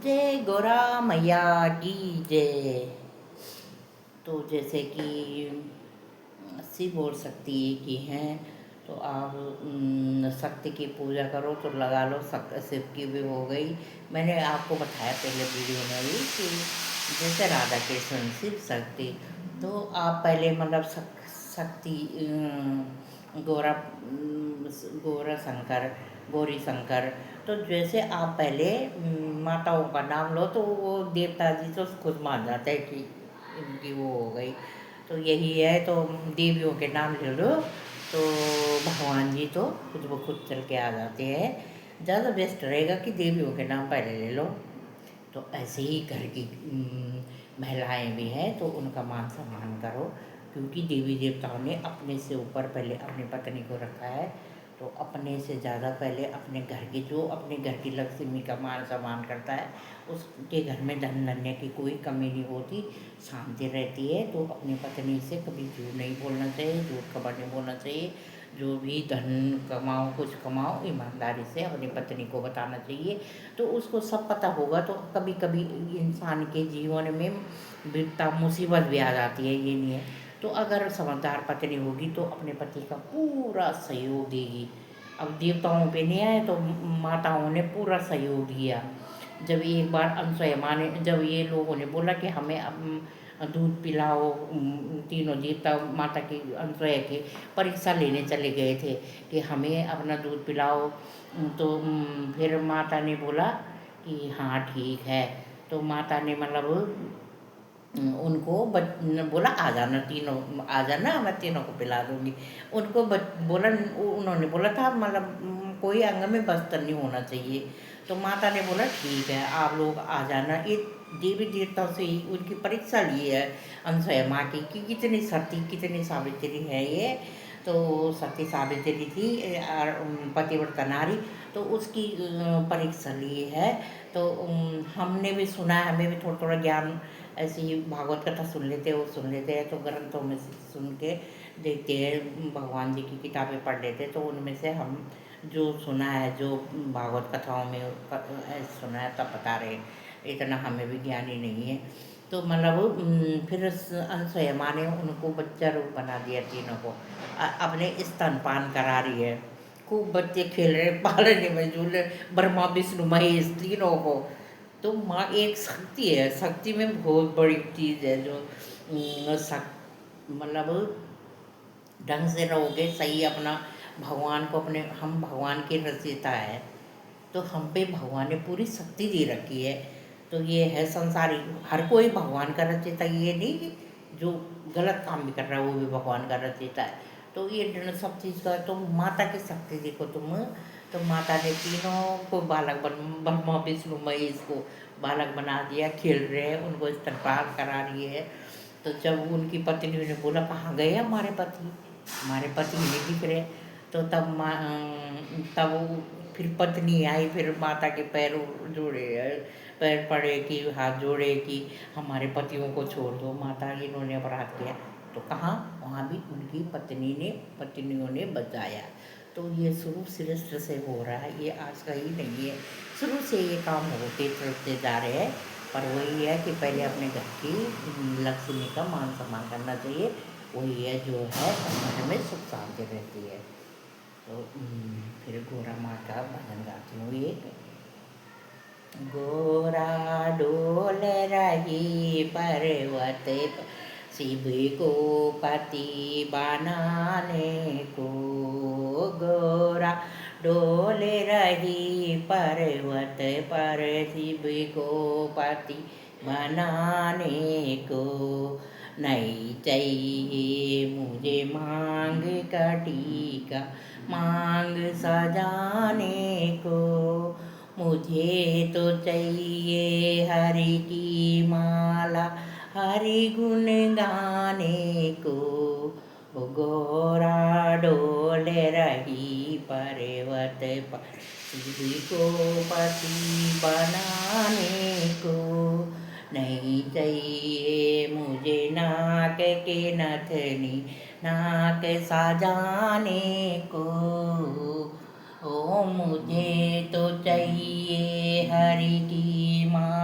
जय गोरा मैया की जय। तो जैसे कि शिव और शक्ति एक ही हैं, तो आप शक्ति की पूजा करो तो लगा लो शिव की भी हो गई। मैंने आपको बताया पहले वीडियो में भी कि जैसे राधा कृष्ण शिव शक्ति, तो आप पहले मतलब शक्ति गोरा गोरा शंकर गौरी शंकर, तो जैसे आप पहले माताओं का नाम लो तो वो देवता जी तो खुद मान जाते हैं कि इनकी वो हो गई। तो यही है, तो देवियों के नाम ले लो तो भगवान जी तो खुद ब खुद चल के आ जाते हैं। ज़्यादा बेस्ट रहेगा कि देवियों के नाम पहले ले लो। तो ऐसे ही घर की महिलाएं भी हैं तो उनका मान सम्मान करो, क्योंकि देवी देवताओं ने अपने से ऊपर पहले अपनी पत्नी को रखा है। तो अपने से ज़्यादा पहले अपने घर की, जो अपने घर की लक्ष्मी का मान सम्मान करता है उसके घर में धन धन्य की कोई कमी नहीं होती, शांति रहती है। तो अपनी पत्नी से कभी झूठ नहीं बोलना चाहिए, झूठ खबर नहीं बोलना चाहिए। जो भी धन कमाओ, कुछ कमाओ, ईमानदारी से अपनी पत्नी को बताना चाहिए। तो उसको सब पता होगा। तो कभी कभी इंसान के जीवन में विपदा मुसीबत भी आ जाती है, ये नहीं है। तो अगर समझदार पत्नी होगी तो अपने पति का पूरा सहयोग देगी। अब देवताओं पे नहीं आए तो माताओं ने पूरा सहयोग दिया। जब एक बार अनसुया माँ ने, जब ये लोगों ने बोला कि हमें अब दूध पिलाओ, तीनों देवता माता की अनसुया की परीक्षा लेने चले गए थे कि हमें अपना दूध पिलाओ। तो फिर माता ने बोला कि हाँ ठीक है। तो माता ने मतलब उनको बोला आ जाना तीनों, आ जाना मैं तीनों को पिला दूंगी। उनको बोला, उन्होंने बोला था मतलब कोई अंग में बस्तर नहीं होना चाहिए। तो माता ने बोला ठीक है आप लोग आ जाना। ये देवी देवताओं से ही उनकी परीक्षा ली है अनसुया माँ की कि कितनी सती कितनी सावित्री है ये। तो सती सावित्री थी और पतिव्रता नारी, तो उसकी परीक्षा ली है। तो हमने भी सुना है, हमें भी थोड़ा थोड़ा ज्ञान ऐसी ही भागवत कथा सुन लेते हैं, वो सुन लेते हैं तो ग्रंथों में से सुन के देखते हैं, भगवान जी की किताबें पढ़ लेते हैं। तो उनमें से हम जो सुना है, जो भागवत कथाओं में सुना है तब बता रहे हैं, इतना हमें भी ज्ञान ही नहीं है। तो मतलब फिर अनसुया माँ ने उनको बच्चा रूप बना दिया तीनों को, अपने स्तनपान करा रही है। खूब बच्चे खेल रहे पालने में झूले, ब्रह्मा विष्णु महेश तीनों को। तो माँ एक शक्ति है, शक्ति में बहुत बड़ी चीज़ है जो मतलब ढंग से रहोगे सही अपना भगवान को अपने, हम भगवान की रचयिता है तो हम पे भगवान ने पूरी शक्ति दे रखी है। तो ये है संसारी, हर कोई भगवान का रचयिता, ये नहीं कि जो गलत काम भी कर रहा है वो भी भगवान का रचयिता है। तो ये सब चीज़ का तो माता की शक्ति देखो तुम। तो माता ने तीनों को बालक ब्रह्मा विष्णु महेश को बालक बना दिया, खेल रहे हैं, उनको स्तनपान करा रही है। तो जब उनकी पत्नी ने बोला कहाँ गए हमारे पति नहीं दिख रहे। तो तब फिर पत्नी आई, फिर माता के पैरों जोड़े, पैर पड़े कि हाथ जोड़े कि हमारे पतियों को छोड़ दो माता, इन्होंने अपराध किया। तो कहाँ, वहाँ भी उनकी पत्नियों ने बचाया। तो ये शुरू सृष्टि से हो रहा है, ये आज का ही नहीं है, शुरू से ये काम होते चलते जा रहे हैं। पर वही है कि पहले अपने घर की लक्ष्मी का मान सम्मान करना चाहिए, वही है जो है समाज में सुख शांति रहती है। तो फिर गोरा माँ का भजन गाती हूँ ये। गोरा डोल रही पर्वत शिव को पति बनाने को, गोरा डोल रही पर्वत पर शिव को पति बनाने को। नहीं चाहिए मुझे मांग कटी का मांग सजाने को, मुझे तो चाहिए हरि की माला हरि गुण गाने को। वो गोरा डोल रही पर्वत पर शिव को पति बनाने को। नहीं चाहिए मुझे नाक के नथनी नाक सजाने को, ओ मुझे तो चाहिए हरि की माँ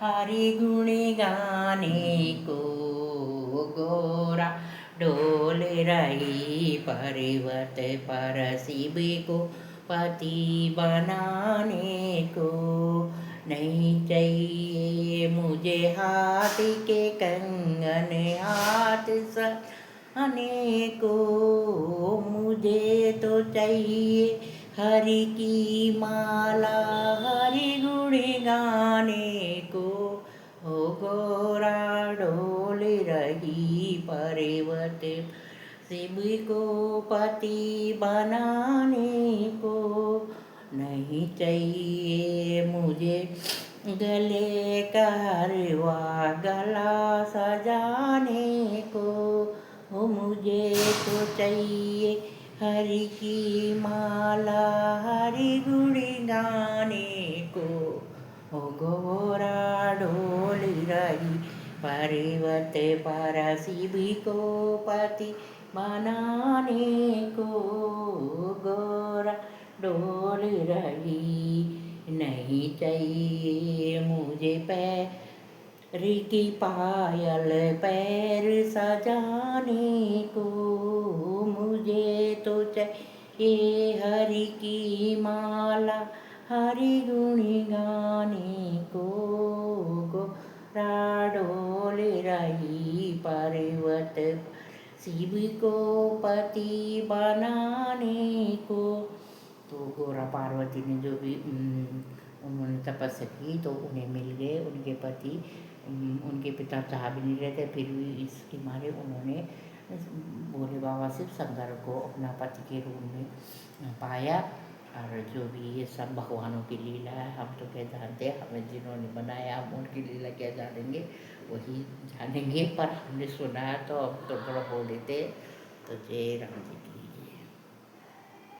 हरि गुण गाने को गोरा डोल रही पर्वत पर शिव को पति बनाने को। नहीं चाहिए मुझे हाथ के कंगन हाथ सने को, मुझे तो चाहिए हरि की माला हरि गुण गाने को। ओ गोरा डोल रही पर्वत शिव को पति बनाने को। नहीं चाहिए मुझे गले का हरवा गला सजाने को, ओ मुझे तो चाहिए हरि की माला हरि गुण गाने को। ओ गोरा डोल रही पर्वत पर शिव को पति बनाने को। गोरा डोल रही नहीं चाहिए मुझे पैर की पायल पैर सजाने को, मुझे तो चाहिए हरि की माला हरि गुण गाने को। गोरा डोल रही पर्वत शिव को पति बनाने को। तो गोरा पार्वती ने जो भी उन्होंने तपस्या की तो उन्हें मिल गए उनके पति। उनके पिता चाह भी नहीं रहे थे, फिर भी इसके मारे उन्होंने भोले बाबा शिव शंकर को अपना पति के रूप में पाया। और जो भी ये सब भगवानों की लीला है हम तो क्या जानते हैं, हमें जिन्होंने बनाया हम उनकी लीला क्या जानेंगे, वही जानेंगे। पर हमने सुना है तो हम तो थोड़ा बोल देते। तो जय राम जी की।